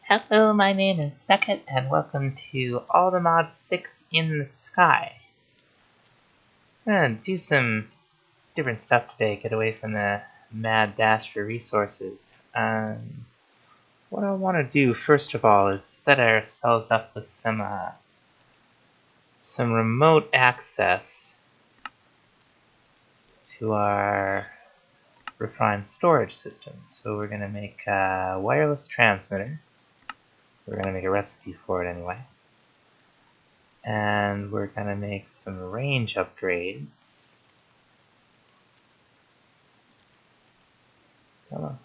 Hello, my name is Beckett, and welcome to All the Mods 6 in the Sky. I'm gonna do some different stuff today, get away from the mad dash for resources. What I want to do, first of all, is set ourselves up with some remote access to our refined storage system. So we're gonna make a wireless transmitter. We're gonna make a recipe for it anyway. And we're gonna make some range upgrades. Oh.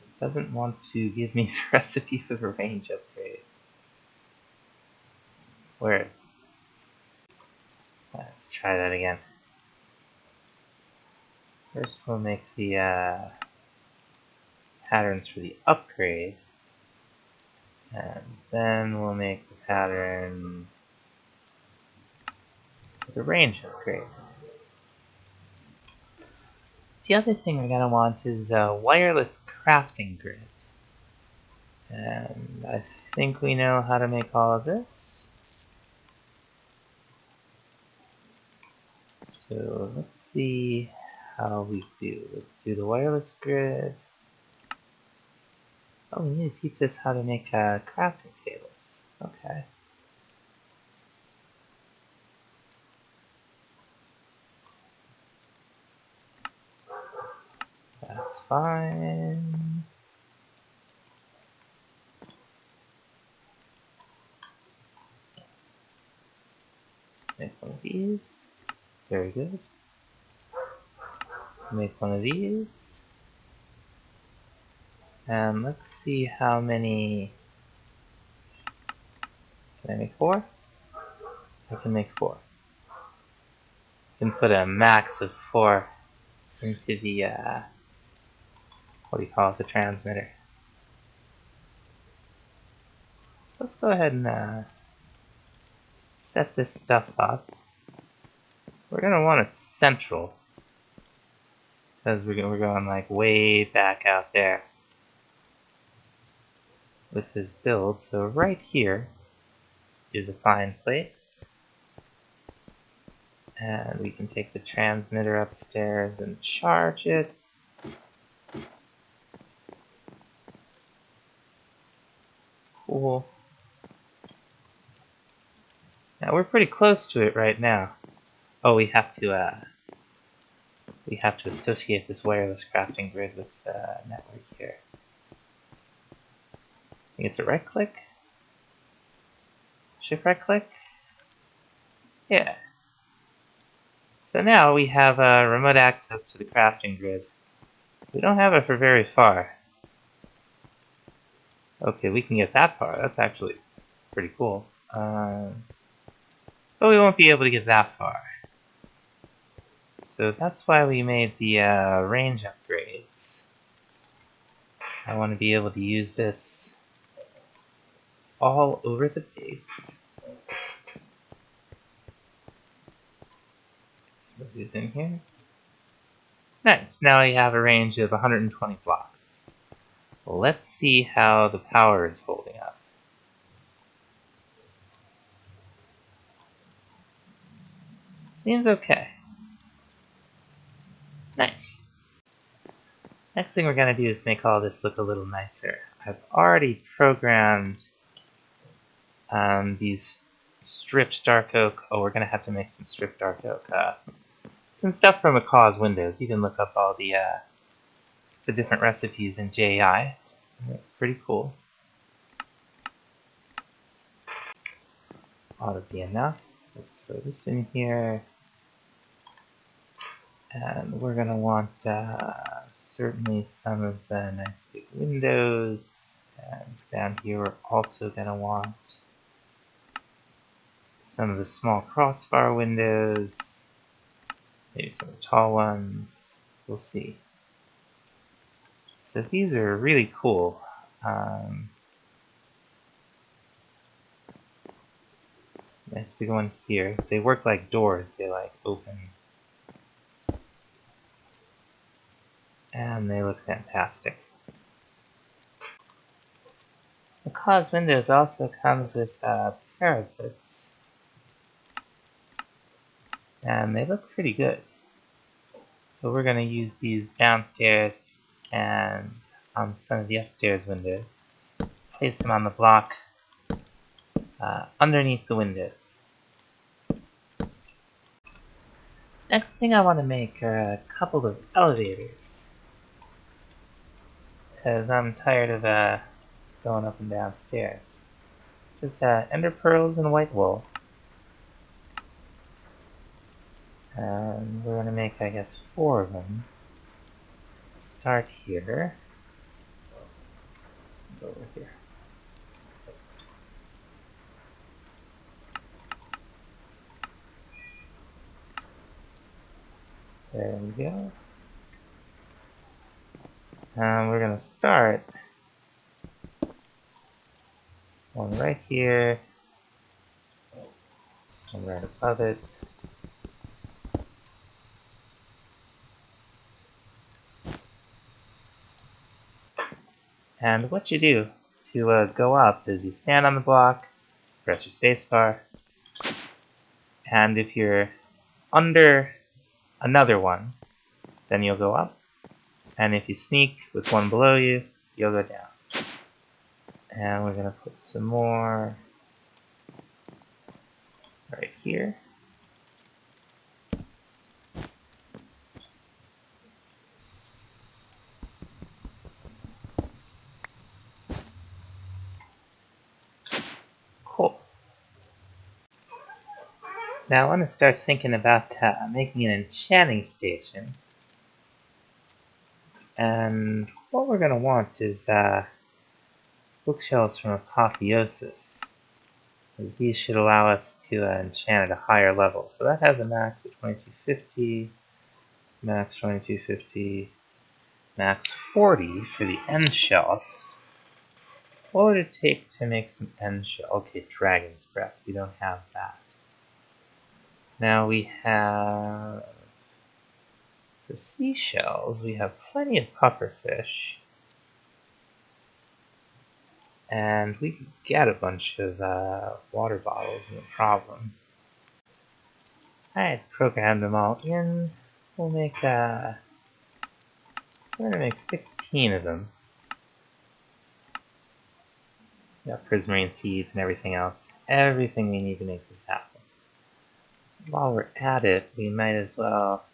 It doesn't want to give me the recipe for the range upgrade. Where is it? Let's try that again. First we'll make the patterns for the upgrade. And then we'll make the pattern for the range upgrade. The other thing we're going to want is a wireless crafting grid. And I think we know how to make all of this. So let's see how we do. Let's do the wireless grid. Oh, we need to teach us how to make crafting tables. Okay. That's fine. Make one of these. Very good. Make one of these. And let's see how many. Can I make 4? I can make 4. I can put a max of 4 into the, what do you call it, the transmitter. Let's go ahead and set this stuff up. We're going to want it central, because we're going like way back out there with this build. So right here is a fine place. And we can take the transmitter upstairs and charge it. Cool. Now we're pretty close to it right now. Oh, we have to associate this wireless crafting grid with the network here. I think it's a right click. Shift right click. Yeah. So now we have remote access to the crafting grid. We don't have it for very far. Okay, we can get that far. That's actually pretty cool. But we won't be able to get that far. So that's why we made the range upgrades. I want to be able to use this all over the base. Put these in here. Nice, now we have a range of 120 blocks. Well, let's see how the power is holding up. Seems okay. Nice. Next thing we're going to do is make all this look a little nicer. I've already programmed these stripped dark oak. Oh, we're going to have to make some stripped dark oak. Some stuff from Macaw's Windows. You can look up all the different recipes in JI. It's pretty cool. Ought to be enough. Let's throw this in here. And we're going to want certainly some of the nice big windows. And down here we're also going to want some of the small crossbar windows. Maybe some of the tall ones. We'll see. So these are really cool. Nice big one here. They work like doors. They like open. And they look fantastic. The cause windows also comes with parapets, and they look pretty good. So we're going to use these downstairs and on some of the upstairs windows. Place them on the block underneath the windows. Next thing I want to make are a couple of elevators, because I'm tired of going up and down stairs. Just ender pearls and white wool. And we're going to make, I guess, 4 of them. Start here. Go over here. There we go. And we're going to start one right here, one right above it. And what you do to go up is you stand on the block, press your spacebar, and if you're under another one, then you'll go up. And if you sneak with one below you, you'll go down. And we're going to put some more right here. Cool. Now I want to start thinking about making an enchanting station. And what we're going to want is bookshelves from Apotheosis. These should allow us to enchant at a higher level. So that has a max of 2250, max 2250, max 40 for the end shelves. What would it take to make some end shelves? Okay, Dragon's Breath. We don't have that. Now we have, for seashells, we have plenty of pufferfish. And we could get a bunch of water bottles, no problem. I had programmed them all in. We'll make, we're gonna make 16 of them. Got prismarine seeds and everything else. Everything we need to make this happen. While we're at it, we might as well,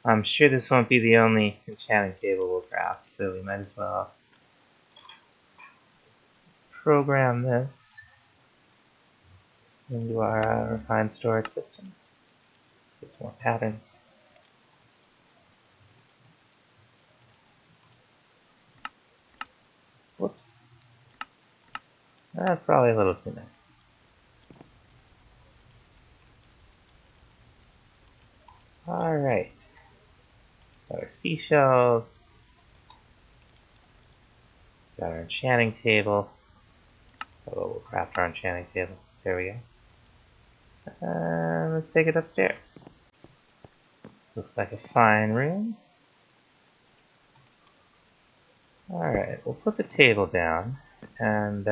I'm sure this won't be the only enchanting table we'll craft, so we might as well program this into our refined storage system. Get some more patterns. Whoops. That's probably a little too nice. Alright. Got our seashells. Got our enchanting table. Oh, we'll craft our enchanting table. There we go. Let's take it upstairs. Looks like a fine room. Alright, we'll put the table down and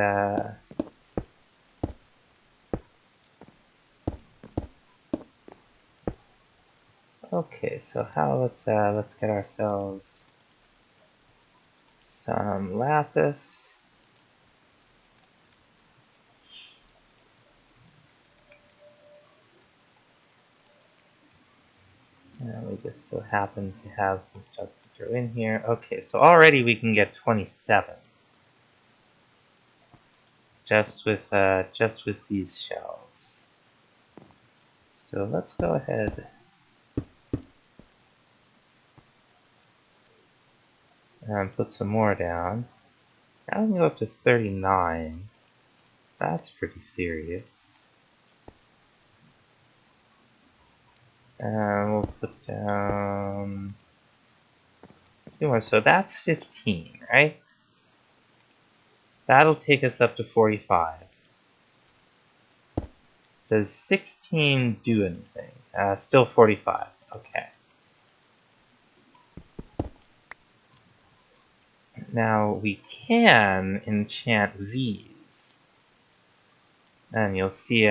okay, so let's get ourselves some lapis. And we just so happen to have some stuff to throw in here. Okay, so already we can get 27. Just with these shells. So let's go ahead and put some more down. Now we can go up to 39. That's pretty serious. And we'll put down 2 more. So that's 15, right? That'll take us up to 45. Does 16 do anything? Still 45. Okay. Now we can enchant these. And you'll see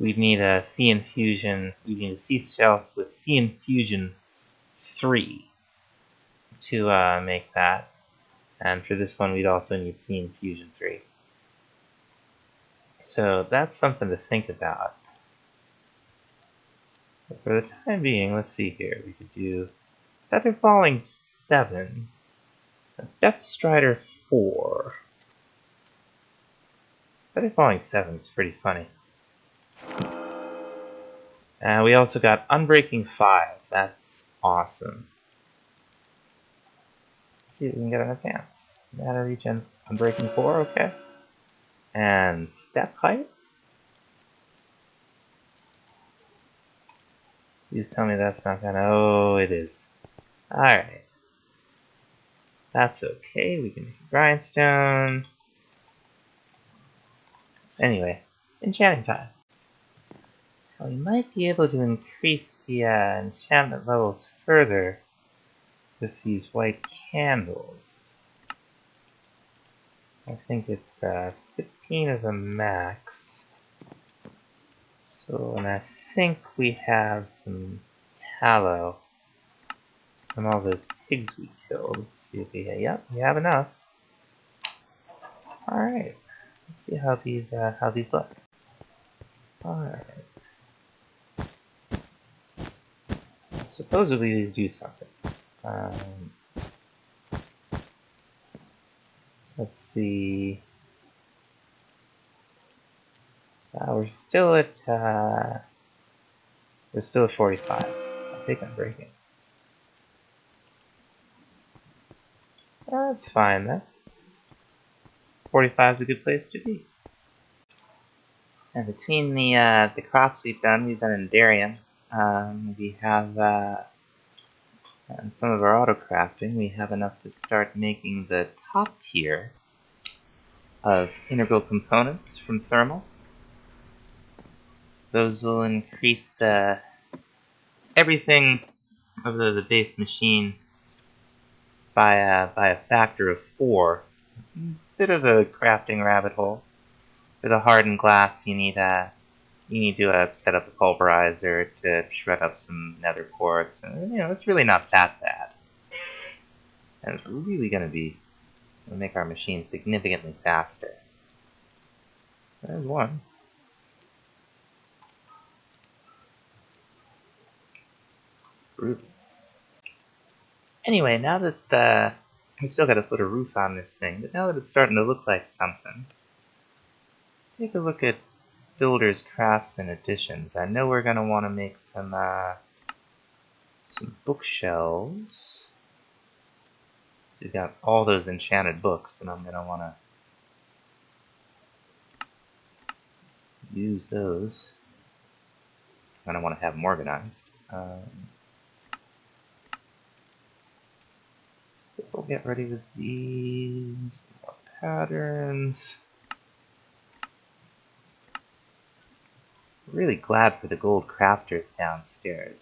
we need a C infusion. We need a C shelf with C infusion 3 to make that. And for this one, we'd also need C infusion 3. So that's something to think about. But for the time being, let's see here. We could do Feather Falling 7, Death Strider 4. Feather Falling 7 is pretty funny. And we also got Unbreaking 5. That's awesome. Let's see if we can get an advance. Mana Regen, Unbreaking 4, okay. And Step Height. Please tell me that's not gonna. Oh, it is. Alright. That's okay. We can make a Grindstone. Anyway, enchanting time. Well, we might be able to increase the enchantment levels further with these white candles. I think it's 15 as a max. So, and I think we have some tallow from all those pigs we killed. Let's see if we yep, we have enough. Alright. Let's see how these look. Alright. Supposedly these do something. Let's see. We're still at 45. I think I'm breaking. That's fine. That 45 is a good place to be. And between the crops we've done in Darien. We have and some of our auto crafting. We have enough to start making the top tier of integral components from thermal. Those will increase everything of the base machine by a factor of 4. Bit of a crafting rabbit hole. For the hardened glass, you need to set up a pulverizer to shred up some nether quartz. And, it's really not that bad. And it's really going to make our machine significantly faster. There's one. Ruby. Anyway, now that we still got to put a roof on this thing, but now that it's starting to look like something, take a look at builders, crafts, and additions. I know we're going to want to make some bookshelves. We've got all those enchanted books, and I'm going to want to use those. I don't want to have them organized. We'll get ready with these more patterns. Really glad for the gold crafters downstairs.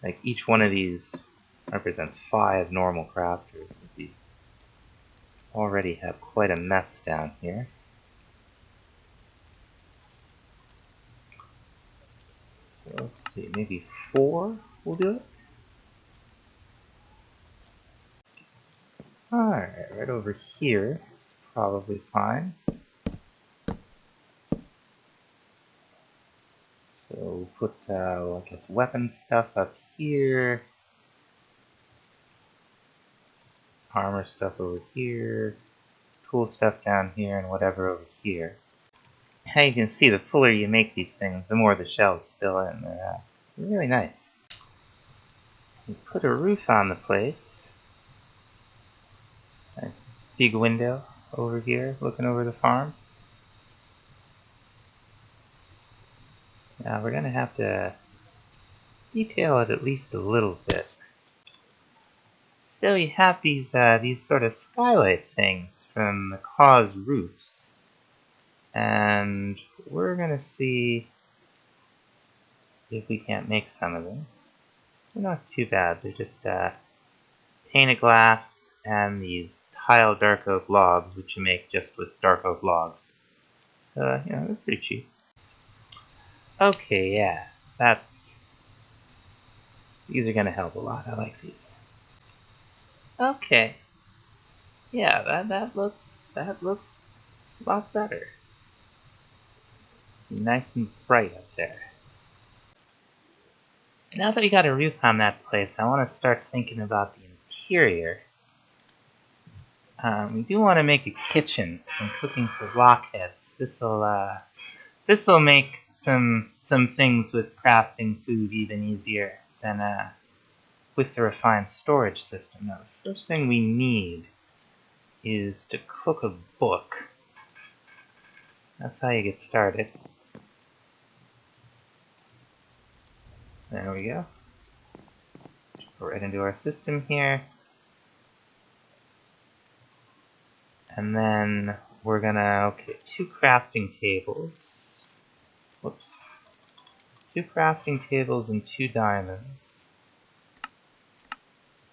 Like each one of these represents 5 normal crafters. We already have quite a mess down here. So let's see, maybe 4 will do it. Alright, right over here is probably fine. So we'll put, I guess, weapon stuff up here. Armor stuff over here. Tool stuff down here, and whatever over here. How you can see, the fuller you make these things, the more the shells fill in. They're really nice. You put a roof on the place. Nice big window over here, looking over the farm. Now we're gonna have to detail it at least a little bit. So you have these sort of skylight things from the cause roofs, and we're gonna see if we can't make some of them. They're not too bad. They're just painted glass and these pile dark oak logs, which you make just with dark oak logs. So, you know, that's pretty cheap. Okay, yeah, these are gonna help a lot. I like these. Okay, yeah, that looks a lot better. Nice and bright up there. Now that we got a roof on that place, I want to start thinking about the interior. We do want to make a kitchen and cooking for blockheads. This'll make some things with crafting food even easier than with the refined storage system. Now, the first thing we need is to cook a book. That's how you get started. There we go. Just go right into our system here. And then we're gonna, okay, 2 crafting tables. Whoops. 2 crafting tables and 2 diamonds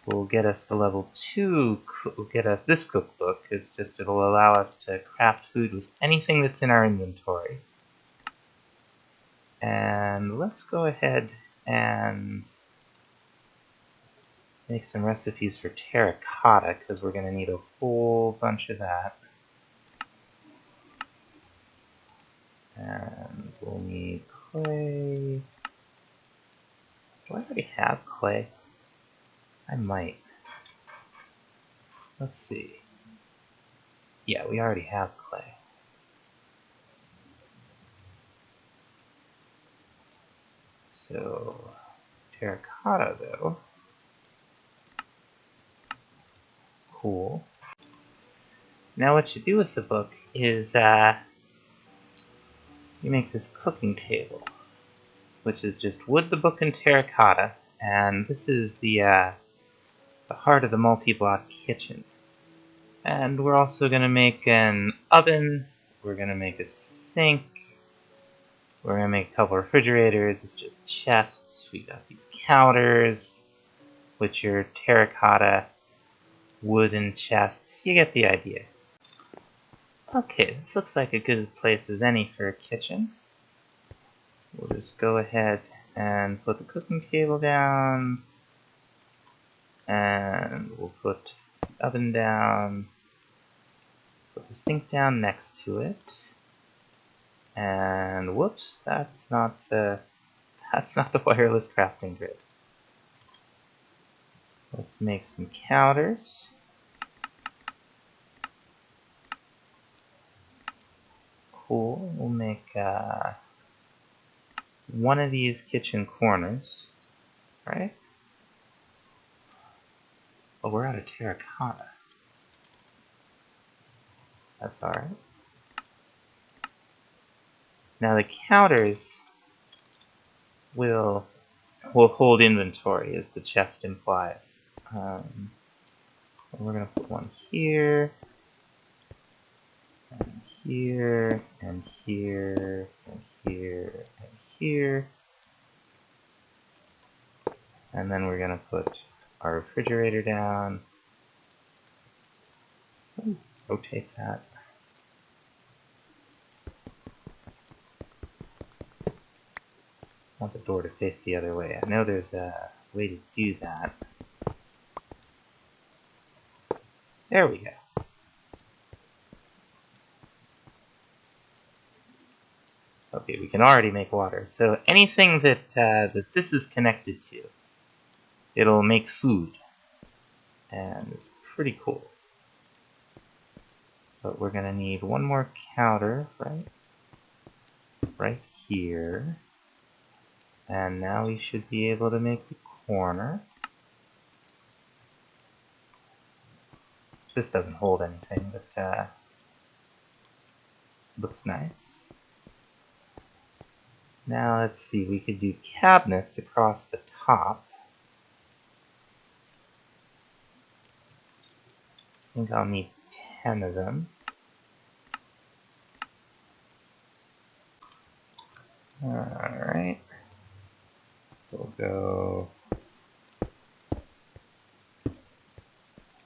will get us to level 2, will get us this cookbook. It's just, it'll allow us to craft food with anything that's in our inventory. And let's go ahead and make some recipes for terracotta, because we're going to need a whole bunch of that. And we'll need clay. Do I already have clay? I might. Let's see. Yeah, we already have clay. So, terracotta though. Cool. Now what you do with the book is you make this cooking table, which is just wood, the book, and terracotta, and this is the heart of the multi-block kitchen. And we're also going to make an oven, we're going to make a sink, we're going to make a couple refrigerators, it's just chests, we got these counters, which are terracotta wooden chests, you get the idea. Okay, this looks like a good place as any for a kitchen. We'll just go ahead and put the cooking table down, and we'll put the oven down, put the sink down next to it, and whoops, that's not the wireless crafting grid. Let's make some counters. Cool, we'll make one of these kitchen corners, right? Oh, we're out of terracotta. That's alright. Now the counters will hold inventory, as the chest implies. We're going to put one here, and here, and here, and here, and here. And then we're going to put our refrigerator down. Ooh, rotate that. I want the door to face the other way. I know there's a way to do that. There we go. Okay, we can already make water. So anything that that this is connected to, it'll make food. And it's pretty cool. But we're gonna need one more counter, right here. And now we should be able to make the corner. This doesn't hold anything, but looks nice. Now let's see, we could do cabinets across the top. I think I'll need 10 of them. Alright. We'll go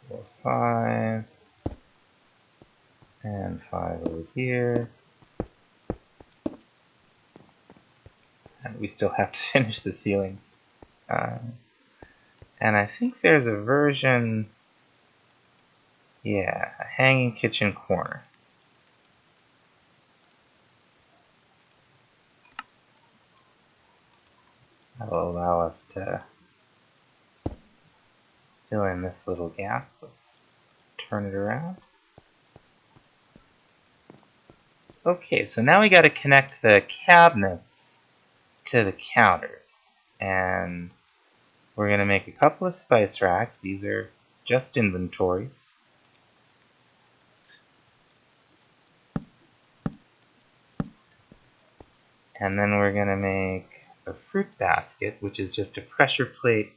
4, 5. here. And we still have to finish the ceiling. And I think there's a version, yeah, a hanging kitchen corner. That'll allow us to fill in this little gap. Let's turn it around. Okay, so now we got to connect the cabinets to the counters. And we're going to make a couple of spice racks. These are just inventories. And then we're going to make a fruit basket, which is just a pressure plate.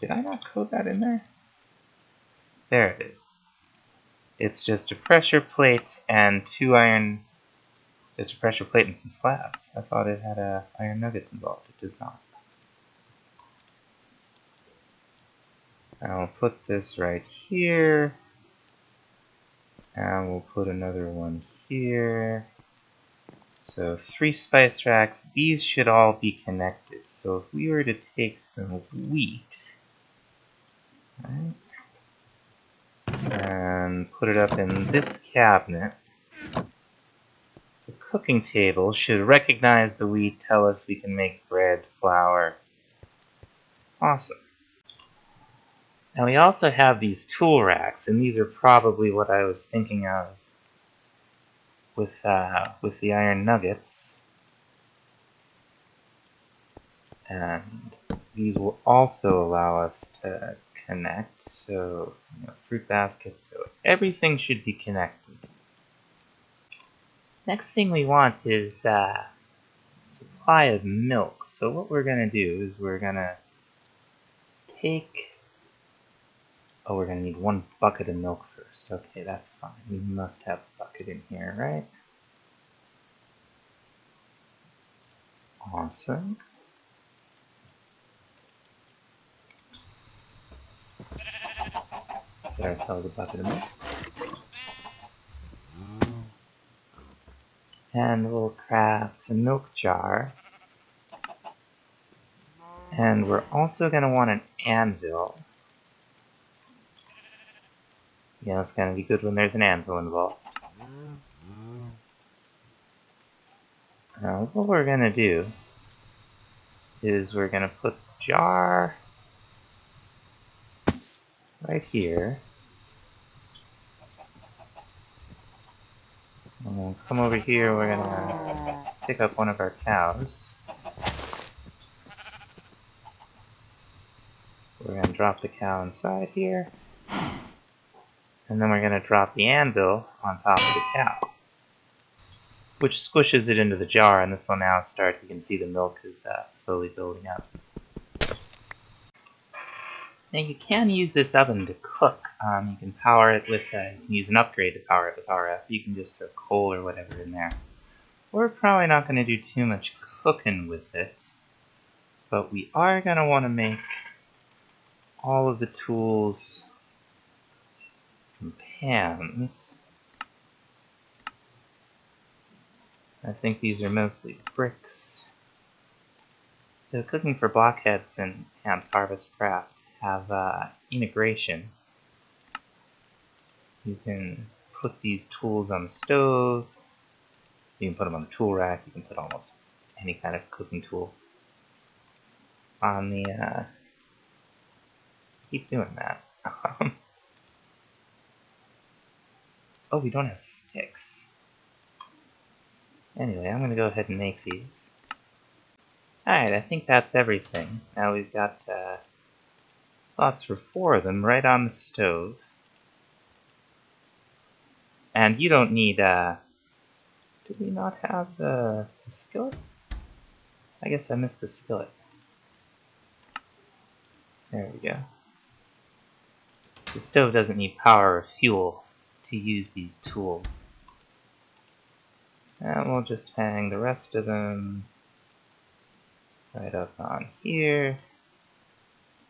Did I not code that in there? There it is. It's just a pressure plate and two iron. Just a pressure plate and some slabs. I thought it had iron nuggets involved. It does not. I'll put this right here. And we'll put another one here. So 3 spice racks. These should all be connected. So if we were to take some wheat, right, and put it up in this cabinet, the cooking table should recognize the wheat, tell us we can make bread, flour. Awesome. Now we also have these tool racks, and these are probably what I was thinking of with the iron nuggets. And these will also allow us to connect, so fruit baskets, so everything should be connected. Next thing we want is supply of milk. So what we're going to do is we're going to take, we're going to need 1 bucket of milk first. Okay, that's fine. We must have a bucket in here, right? Awesome. Get ourselves a bucket of milk. And we'll craft a milk jar. And we're also going to want an anvil. Yeah, it's going to be good when there's an anvil involved. Now, what we're going to do is we're going to put the jar right here. And we'll come over here, we're going to pick up one of our cows. We're going to drop the cow inside here. And then we're going to drop the anvil on top of the cow, which squishes it into the jar, and this will now start, you can see the milk is slowly building up. Now you can use this oven to cook. You can power it with, you can use an upgrade to power it with RF. You can just throw coal or whatever in there. We're probably not going to do too much cooking with it, but we are going to want to make all of the tools from pans. I think these are mostly bricks. So cooking for blockheads and Harvest Craft have integration. You can put these tools on the stove. You can put them on the tool rack. You can put almost any kind of cooking tool on the. Keep doing that. Oh, we don't have sticks. Anyway, I'm gonna go ahead and make these. Alright, I think that's everything. Now we've got slots for 4 of them right on the stove. And you don't need, did we not have the skillet? I guess I missed the skillet. There we go. The stove doesn't need power or fuel to use these tools. And we'll just hang the rest of them right up on here.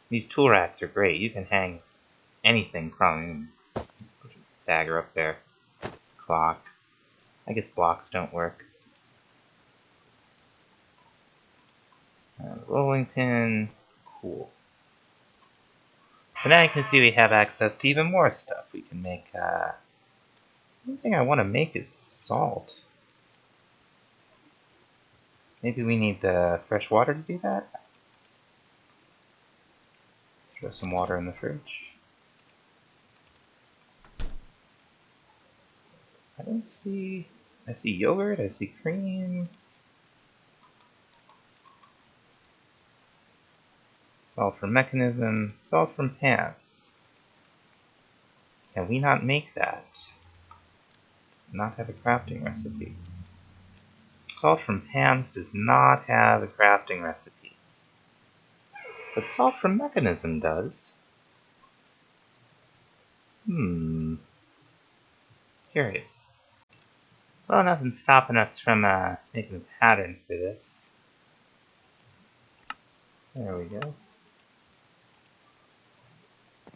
These tool racks are great. You can hang anything from them. Put a dagger up there. clock. I guess blocks don't work. Rolling pin, cool. So now you can see we have access to even more stuff. We can make, one thing I want to make is salt. Maybe we need the fresh water to do that? Throw some water in the fridge. I don't see... I see yogurt, I see cream. Salt from mechanism, salt from pants. Can we not make that? Not have a crafting recipe. Salt from pans does not have a crafting recipe. But salt from mechanism does. Curious. Well, nothing's stopping us from making a pattern for this. There we go.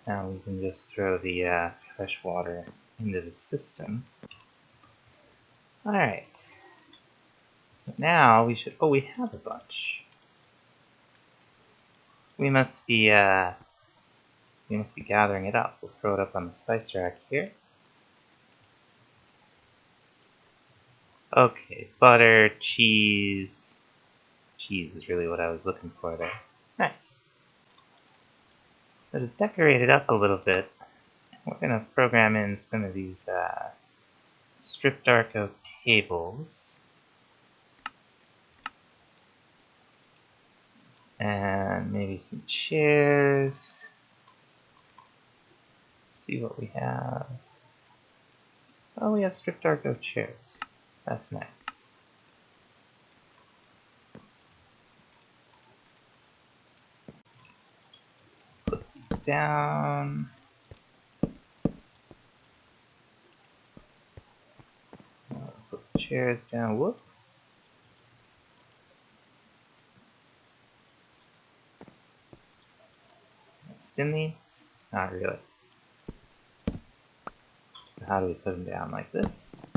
Now we can just throw the fresh water into the system. Alright. Now we should... Oh, we have a bunch. We must be gathering it up. We'll throw it up on the spice rack here. Okay, butter, cheese. Cheese is really what I was looking for there. Nice. So to decorate it up a little bit, we're going to program in some of these strip dark oak tables. And maybe some chairs. See what we have. Oh, we have strip dark oak chairs. That's nice. Put these down. Put the chairs down. Whoop. Stimmy? Not really. So how do we put them down like this?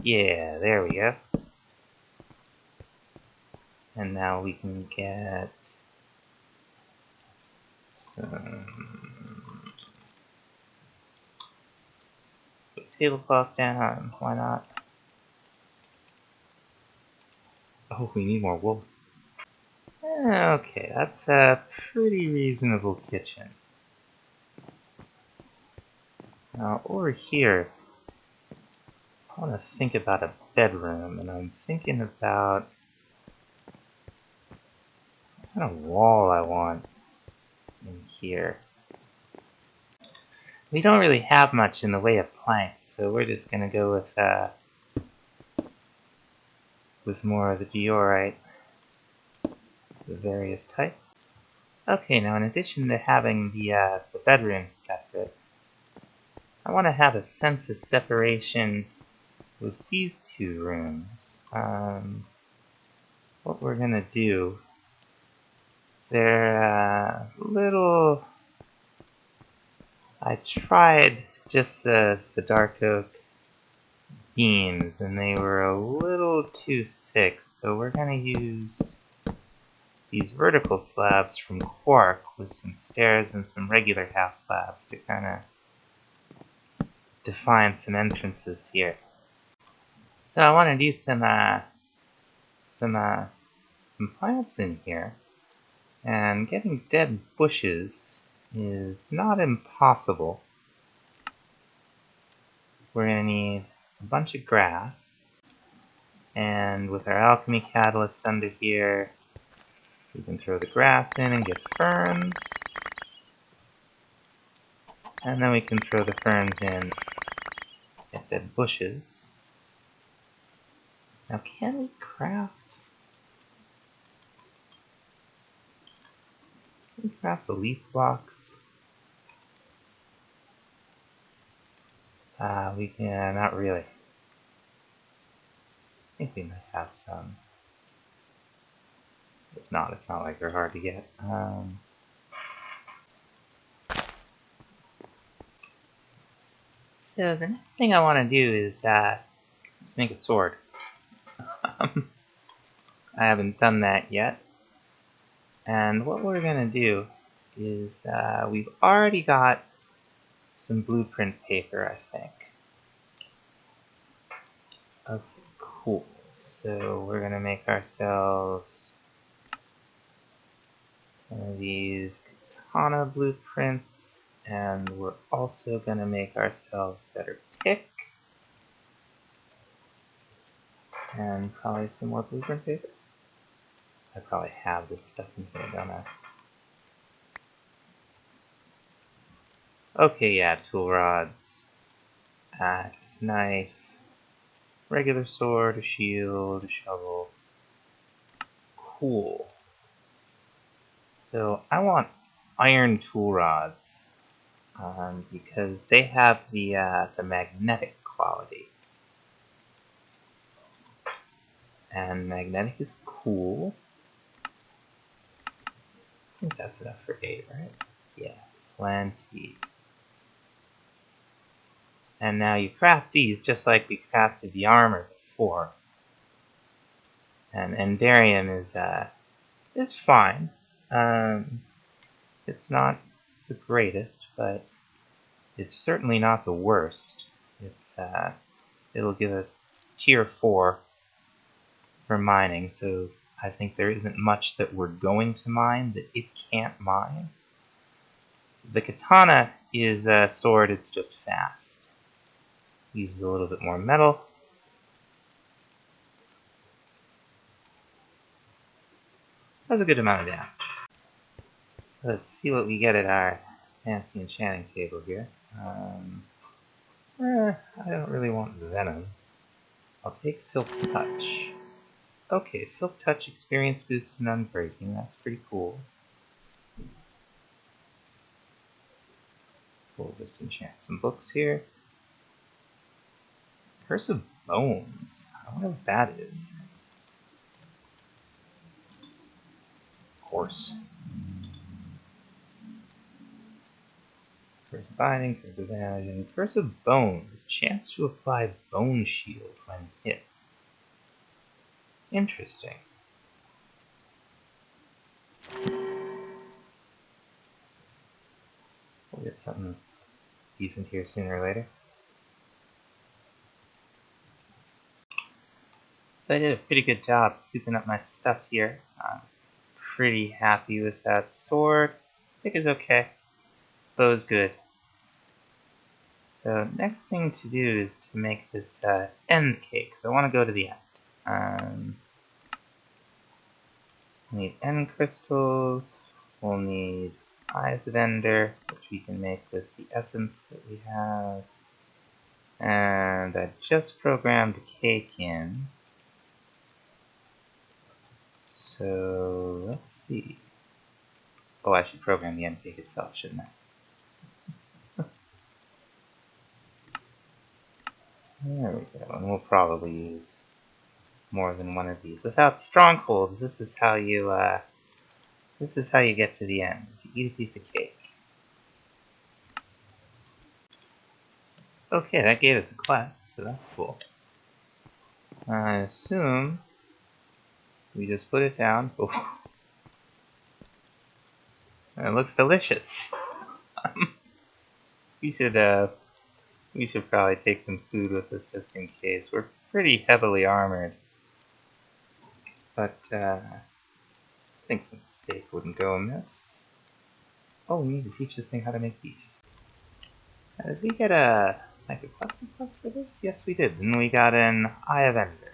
Yeah, there we go. And now we can get some... Put tablecloth down, why not? Oh, we need more wool. Okay, that's a pretty reasonable kitchen. Now, over here, I want to think about a bedroom, and I'm thinking about what kind of wall I want in here. We don't really have much in the way of planks, so we're just going to go with more of the diorite, the various types. Okay, now in addition to having the bedroom separate, I want to have a sense of separation with these two rooms. What we're going to do, they're little... I tried just the dark oak beams, and they were a little too thick, so we're going to use these vertical slabs from quark with some stairs and some regular half slabs to kind of define some entrances here. So I want to do some plants in here, and getting dead bushes is not impossible. We're going to need a bunch of grass, and with our alchemy catalyst under here, we can throw the grass in and get ferns, and then we can throw the ferns in, get dead bushes. Now can we craft? Can we craft the leaf blocks? We can, not really. I think we might have some. If not, it's not like they're hard to get. So the next thing I want to do is make a sword. I haven't done that yet. And what we're gonna do is, we've already got some blueprint paper, I think. Okay, cool. So we're gonna make ourselves one of these katana blueprints, and we're also gonna make ourselves better pick, and probably some more blueprint paper. I probably have this stuff in here, don't I? Okay, yeah, tool rods, axe, knife, regular sword, a shield, a shovel. Cool. So I want iron tool rods because they have the magnetic quality, and magnetic is cool. I think that's enough for 8, right? Yeah, plenty. And now you craft these just like we crafted the armor before. And Endarium is fine. It's not the greatest, but it's certainly not the worst. It'll give us tier 4 for mining, so I think there isn't much that we're going to mine that it can't mine. The katana is a sword, it's just fast. Uses a little bit more metal. Does a good amount of damage. Let's see what we get at our fancy enchanting table here. I don't really want venom. I'll take Silk Touch. Okay, Silk Touch experience boost and unbreaking. That's pretty cool. We'll just enchant some books here. Curse of Bones. I wonder what that is. Horse. Curse of Binding, Curse of Damage, and Curse of Bones. Chance to apply Bone Shield when hit. Interesting. We'll get something decent here sooner or later. So I did a pretty good job souping up my stuff here. I'm pretty happy with that sword. Pick is okay. Bow's good. So next thing to do is to make this end cake. So I want to go to the end. We'll need end crystals. We'll need eyes of ender, which we can make with the essence that we have. And I just programmed a cake in. So let's see. Oh, I should program the end cake itself, shouldn't I? There we go, and we'll probably use more than one of these. Without strongholds, this is how you get to the end. You eat a piece of cake. Okay, that gave us a quest, so that's cool. I assume we just put it down. Oh. It looks delicious. we should probably take some food with us just in case. We're pretty heavily armored, but I think some steak wouldn't go amiss. Oh, we need to teach this thing how to make beef. Did we get a quest for this? Yes, we did. And we got an Eye of Ender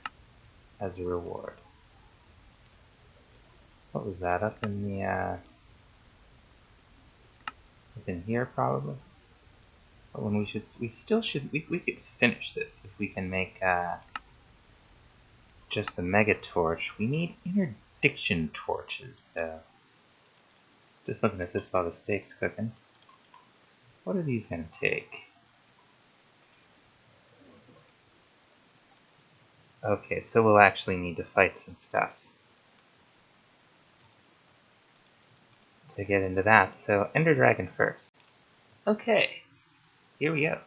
as a reward. What was that? Up in the up in here probably. But when we could finish this if we can make just the mega torch. We need interdiction torches though. Just looking at this while the steak's cooking. What are these gonna take? Okay, so we'll actually need to fight some stuff to get into that. So Ender Dragon first. Okay, here we go.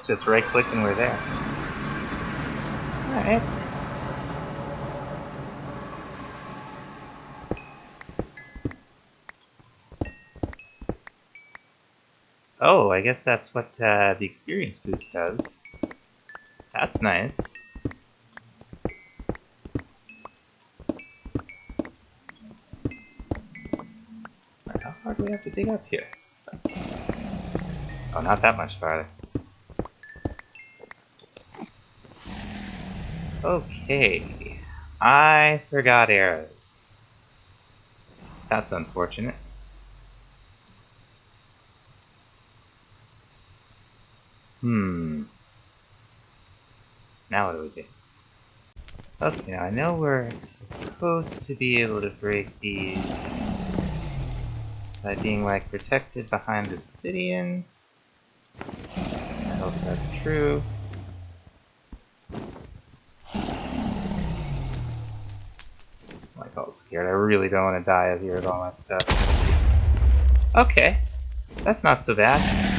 Just right click and we're there. Alright. Oh, I guess that's what the experience boost does. That's nice. How far do we have to dig up here? Oh, not that much farther. Okay. I forgot arrows. That's unfortunate. Now what do we do? Okay, I know we're supposed to be able to break these by being, like, protected behind obsidian. I hope that's true. I'm like all scared. I really don't want to die out here with all my stuff. Okay. That's not so bad.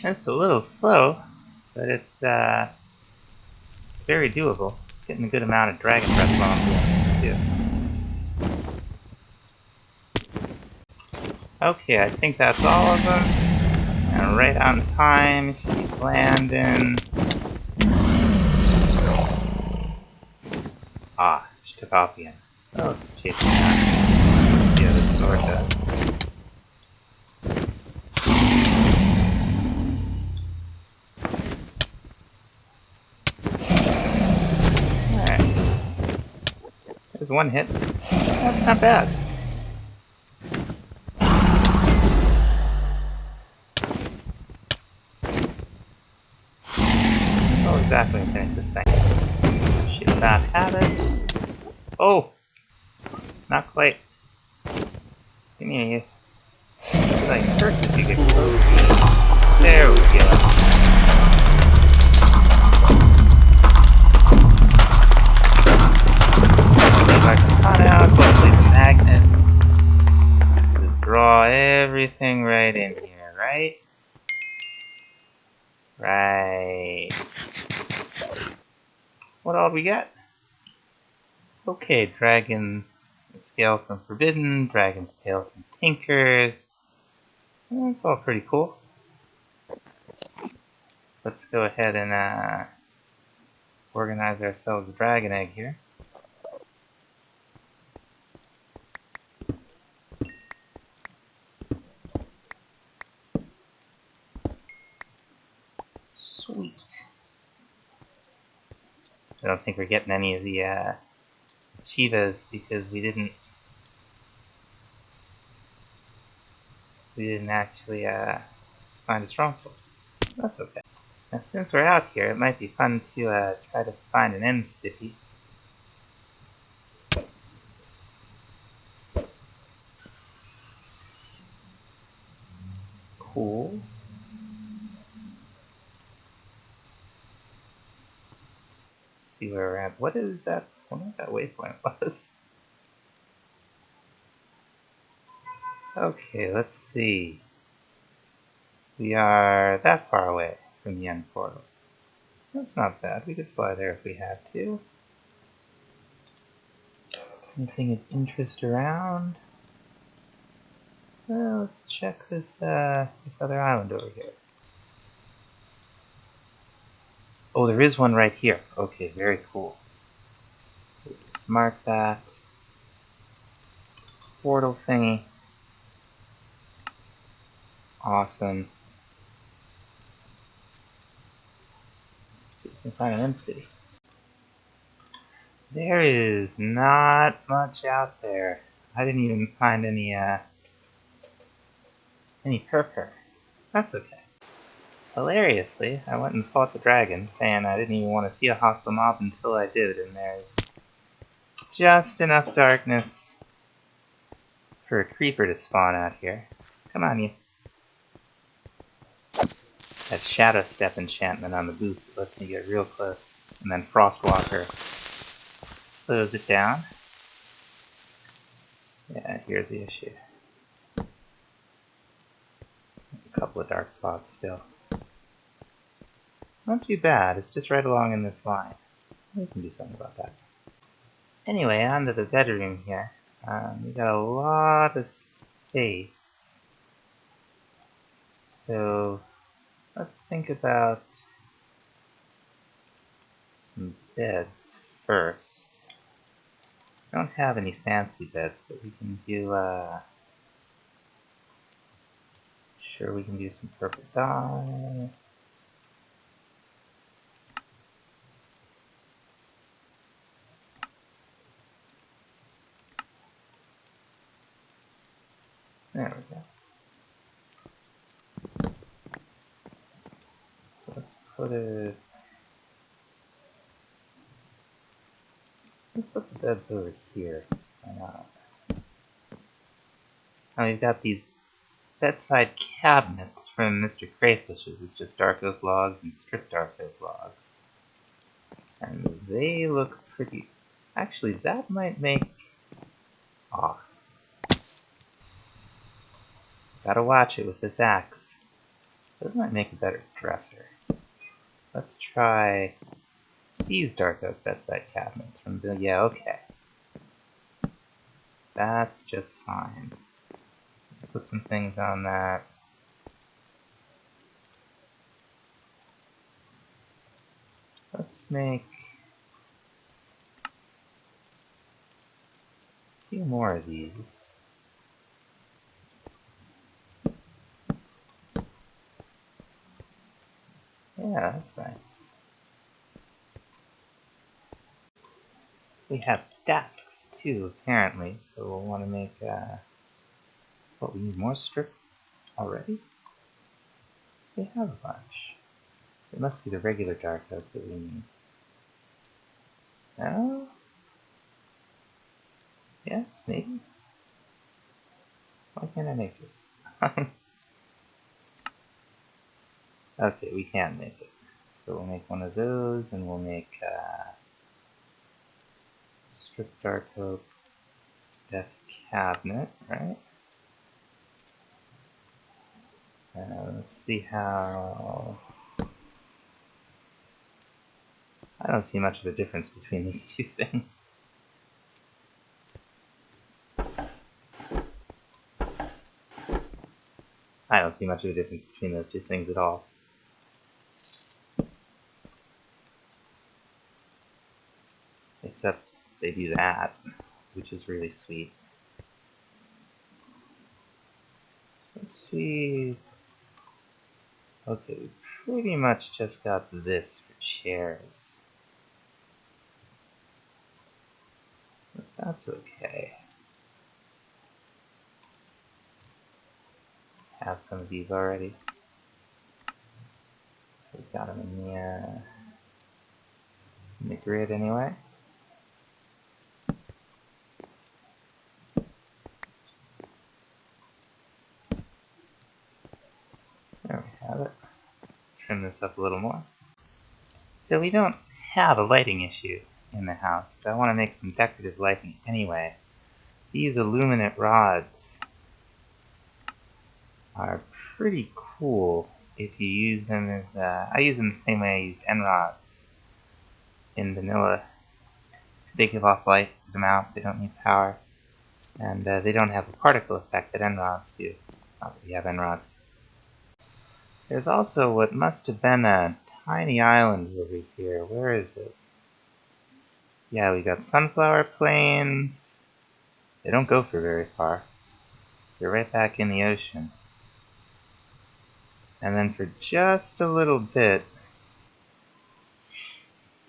It's a little slow, but it's very doable. Getting a good amount of dragon breath while I'm doing this too. Okay, I think that's all of them. And right on time, she's landing. Ah, she took off again. Oh, it's chasing me out. Yeah, the sword does. There's one hit. That's not bad. Oh, exactly. I'm finish this thing. Shit, bad habit. Oh! Not quite. Give me a... It's like hurts if you get close. There we go. there, right? Right. What all we got? Okay, dragon skeleton forbidden, dragon skeleton tinkers. That's all pretty cool. Let's go ahead and organize ourselves a dragon egg here. Sweet. I don't think we're getting any of the Chivas because we didn't actually find a stronghold. That's okay. Now, since we're out here, it might be fun to try to find an end stiffy. Cool. See where we're at. What is that? I wonder what that waypoint was. Okay, let's see. We are that far away from the end portal. That's not bad. We could fly there if we had to. Anything of interest around? Well, let's check this other island over here. Oh, there is one right here. Okay, very cool. Let's mark that. Portal thingy. Awesome. See if we can find an end city. There is not much out there. I didn't even find any purpur. That's okay. Hilariously, I went and fought the dragon, saying I didn't even want to see a hostile mob until I did, and there's just enough darkness for a creeper to spawn out here. Come on, you. That Shadow Step enchantment on the booth lets me get real close, and then Frostwalker slows it down. Yeah, here's the issue. A couple of dark spots still. Not too bad, it's just right along in this line. We can do something about that. Anyway, on to the bedroom here. We got a lot of space. So, let's think about some beds first. I don't have any fancy beds, but we can do, sure, we can do some purple dye. There we go. So let's put it... Let's put the beds over here. Why not? Now we've got these bedside cabinets from Mr. Crayfish's. It's just dark oak logs and stripped dark oak logs. And they look pretty... Actually, that might make... Aw. Gotta watch it with this axe. This might make a better dresser. Let's try these dark oak bedside cabinets from Bill. Yeah, okay. That's just fine. Put some things on that. Let's make a few more of these. Yeah, that's nice. We have desks too, apparently, so we'll want to make, what, we need more strip already? We have a bunch. It must be the regular dark oak that we need. Oh? Yes, maybe? Why can't I make this? Okay, we can make it. So we'll make one of those, and we'll make, strip dark oak desk cabinet, right? Let's see how... I don't see much of a difference between these two things. I don't see much of a difference between those two things at all. Except they do that, which is really sweet. Let's see... Okay, we pretty much just got this for chairs. But that's okay. Have some of these already. We've got them in the grid anyway. There we have it. Trim this up a little more. So we don't have a lighting issue in the house, but I want to make some decorative lighting anyway. These illuminate rods are pretty cool if you use them as, I use them the same way I use N rods in vanilla. They give off light to them out, they don't need power, and they don't have a particle effect that N rods do. Not that we have N rods. There's also what must have been a tiny island over here. Where is it? Yeah, we got sunflower plains. They don't go for very far. They're right back in the ocean. And then for just a little bit,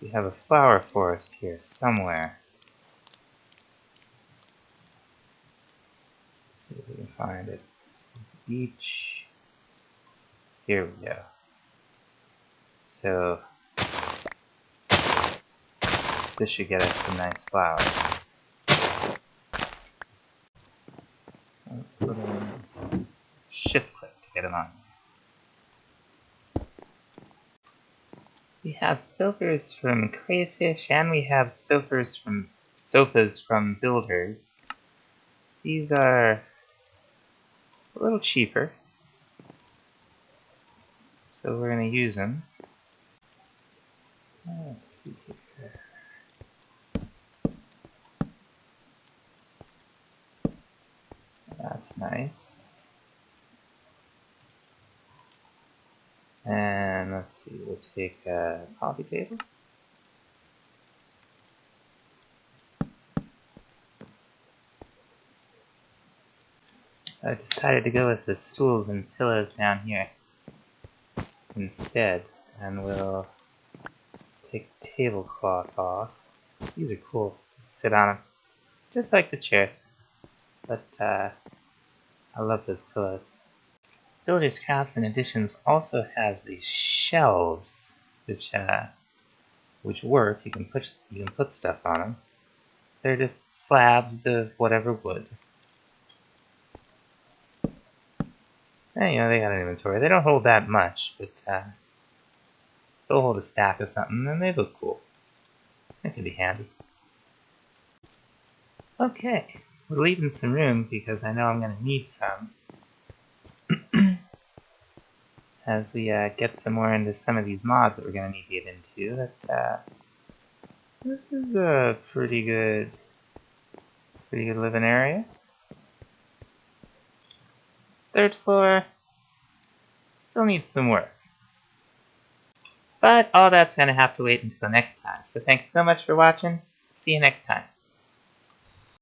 we have a flower forest here somewhere. See if we can find it. Beach. Here we go. So this should get us some nice flowers. Let's put in shift click to get them on. We have sofas from Crayfish, and we have sofas from Builders. These are a little cheaper, so we're going to use them. Let's see here. That's nice. And let's see, we'll take a coffee table. I decided to go with the stools and pillows down here instead, and we'll take the tablecloth off. These are cool. Sit on them, just like the chairs. But I love those pillows. Builders, Crafts, and Additions also has these shelves, which work. You can put stuff on them. They're just slabs of whatever wood. And, you know, they got an inventory. They don't hold that much, but they'll hold a stack of something, and they look cool. They can be handy. Okay, we're leaving some room because I know I'm going to need some as we get some more into some of these mods that we're going to need to get into. This is a pretty good living area. Third floor still needs some work. But all that's going to have to wait until next time. So thanks so much for watching. See you next time.